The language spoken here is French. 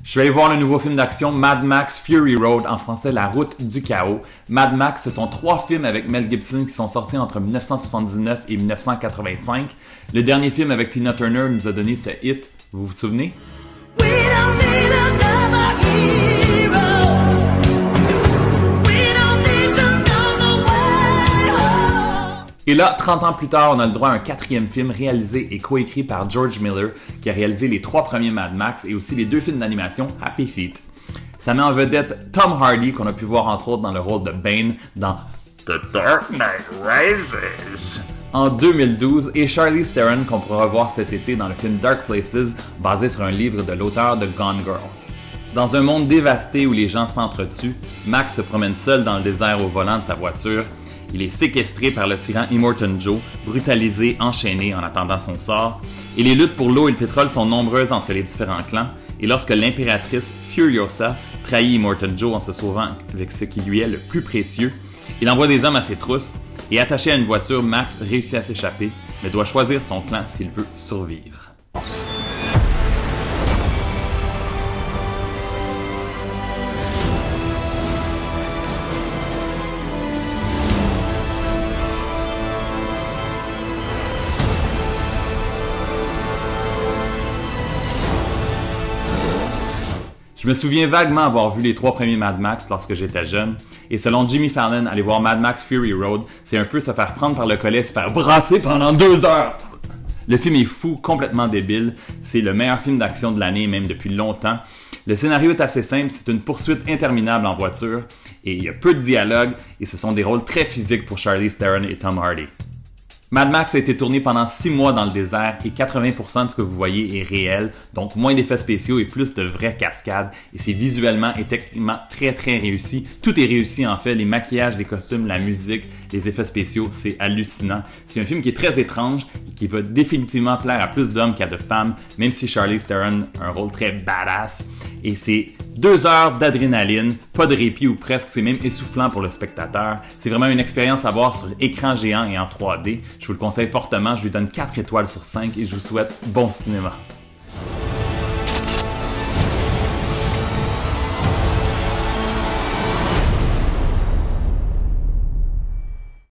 Je suis allé voir le nouveau film d'action Mad Max Fury Road, en français La Route du Chaos. Mad Max, ce sont 3 films avec Mel Gibson qui sont sortis entre 1979 et 1985. Le dernier film avec Tina Turner nous a donné ce hit, vous vous souvenez? We don't need another hero. We don't need to know the way home. Et là, 30 ans plus tard, on a le droit à un 4e film réalisé et coécrit par George Miller, qui a réalisé les 3 premiers Mad Max et aussi les 2 films d'animation Happy Feet. Ça met en vedette Tom Hardy, qu'on a pu voir entre autres dans le rôle de Bane dans The Dark Knight Rises en 2012, et Charlize Theron, qu'on pourra voir cet été dans le film Dark Places, basé sur un livre de l'auteur de Gone Girl. Dans un monde dévasté où les gens s'entretuent, Max se promène seul dans le désert au volant de sa voiture. Il est séquestré par le tyran Immortan Joe, brutalisé, enchaîné en attendant son sort. Et les luttes pour l'eau et le pétrole sont nombreuses entre les différents clans. Et lorsque l'impératrice Furiosa trahit Immortan Joe en se sauvant avec ce qui lui est le plus précieux, il envoie des hommes à ses trousses. Et attaché à une voiture, Max réussit à s'échapper, mais doit choisir son clan s'il veut survivre. Je me souviens vaguement avoir vu les 3 premiers Mad Max lorsque j'étais jeune, et selon Jimmy Fallon, aller voir Mad Max Fury Road, c'est un peu se faire prendre par le collet et se faire brasser pendant 2 heures. Le film est fou, complètement débile, c'est le meilleur film d'action de l'année, même depuis longtemps. Le scénario est assez simple, c'est une poursuite interminable en voiture, et il y a peu de dialogue, et ce sont des rôles très physiques pour Charlize Theron et Tom Hardy. Mad Max a été tourné pendant 6 mois dans le désert et 80% de ce que vous voyez est réel, donc moins d'effets spéciaux et plus de vraies cascades, et c'est visuellement et techniquement très réussi. Tout est réussi en fait, les maquillages, les costumes, la musique, les effets spéciaux, c'est hallucinant. C'est un film qui est très étrange et qui va définitivement plaire à plus d'hommes qu'à de femmes, même si Charlize Theron a un rôle très badass. Et c'est 2 heures d'adrénaline, pas de répit ou presque, c'est même essoufflant pour le spectateur. C'est vraiment une expérience à voir sur l'écran géant et en 3D. Je vous le conseille fortement, je lui donne 4 étoiles sur 5 et je vous souhaite bon cinéma.